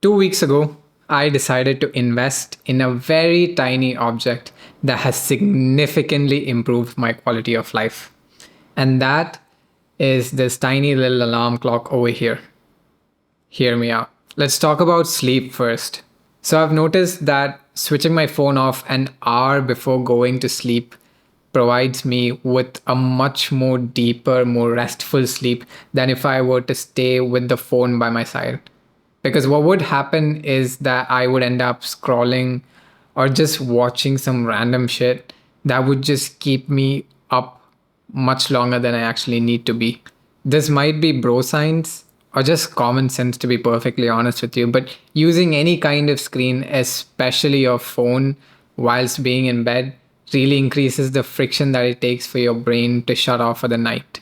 2 weeks ago, I decided to invest in a very tiny object that has significantly improved my quality of life. And that is this tiny little alarm clock over here. Hear me out. Let's talk about sleep first. So, I've noticed that switching my phone off an hour before going to sleep provides me with a much more deeper, more restful sleep than if I were to stay with the phone by my side. Because what would happen is that I would end up scrolling or just watching some random shit that would just keep me up much longer than I actually need to be. This might be bro science or just common sense, to be perfectly honest with you, but using any kind of screen, especially your phone, whilst being in bed, really increases the friction that it takes for your brain to shut off for the night.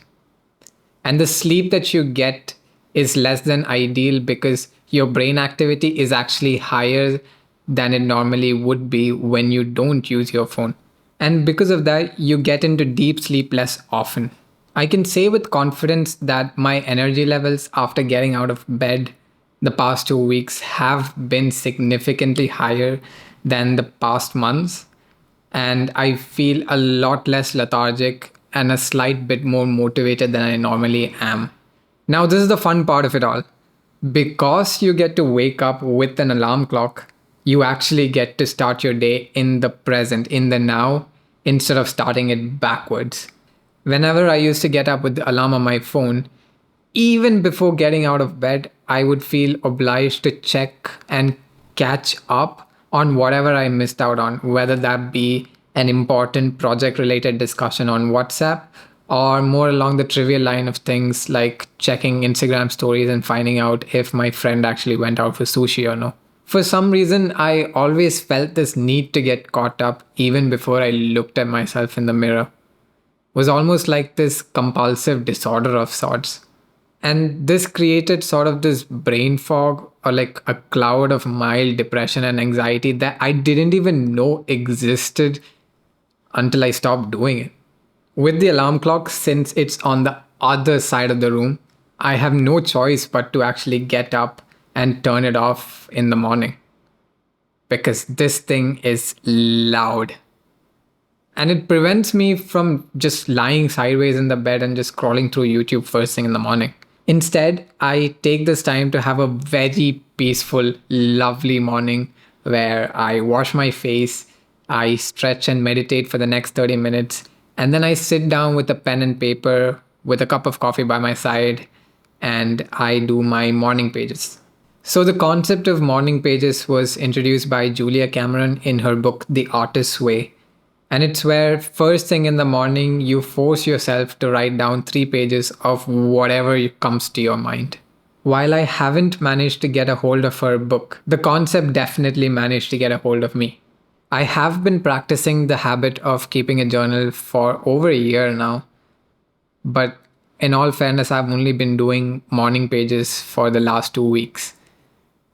And the sleep that you get is less than ideal because your brain activity is actually higher than it normally would be when you don't use your phone. And because of that, you get into deep sleep less often. I can say with confidence that my energy levels after getting out of bed the past 2 weeks have been significantly higher than the past months. And I feel a lot less lethargic and a slight bit more motivated than I normally am. Now, this is the fun part of it all. Because you get to wake up with an alarm clock, you actually get to start your day in the present, in the now, instead of starting it backwards. Whenever I used to get up with the alarm on my phone, even before getting out of bed, I would feel obliged to check and catch up on whatever I missed out on, whether that be an important project related discussion on WhatsApp or more along the trivial line of things like checking Instagram stories and finding out if my friend actually went out for sushi or no. For some reason, I always felt this need to get caught up even before I looked at myself in the mirror. It was almost like this compulsive disorder of sorts. And this created sort of this brain fog or like a cloud of mild depression and anxiety that I didn't even know existed until I stopped doing it. With the alarm clock, since it's on the other side of the room, I have no choice but to actually get up and turn it off in the morning. Because this thing is loud. And it prevents me from just lying sideways in the bed and just scrolling through YouTube first thing in the morning. Instead, I take this time to have a very peaceful, lovely morning where I wash my face, I stretch and meditate for the next 30 minutes, and then I sit down with a pen and paper with a cup of coffee by my side and I do my morning pages. So, the concept of morning pages was introduced by Julia Cameron in her book, The Artist's Way. And it's where first thing in the morning, you force yourself to write down 3 pages of whatever comes to your mind. While I haven't managed to get a hold of her book, the concept definitely managed to get a hold of me. I have been practicing the habit of keeping a journal for over a year now. But in all fairness, I've only been doing morning pages for the last 2 weeks.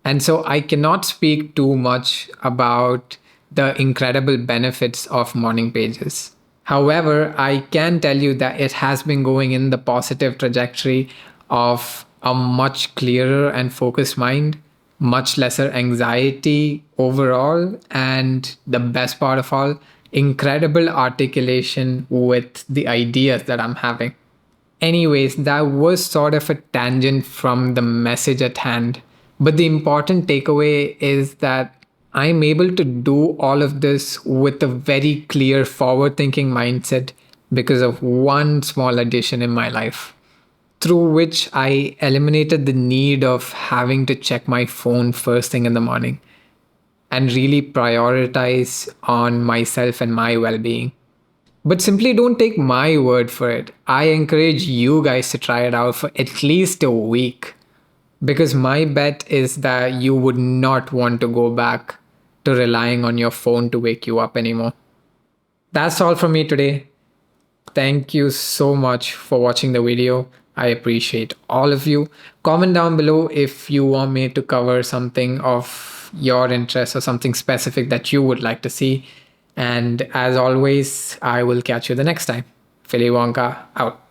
And so I cannot speak too much about the incredible benefits of morning pages. However, I can tell you that it has been going in the positive trajectory of a much clearer and focused mind, much lesser anxiety overall, and the best part of all, incredible articulation with the ideas that I'm having. Anyways, that was sort of a tangent from the message at hand. But the important takeaway is that I'm able to do all of this with a very clear forward thinking mindset because of one small addition in my life, through which I eliminated the need of having to check my phone first thing in the morning and really prioritize on myself and my well being. But simply don't take my word for it. I encourage you guys to try it out for at least a week. Because my bet is that you would not want to go back to relying on your phone to wake you up anymore. That's all from me today. Thank you so much for watching the video. I appreciate all of you. Comment down below if you want me to cover something of your interest or something specific that you would like to see. And as always, I will catch you the next time. Philly Wonka out.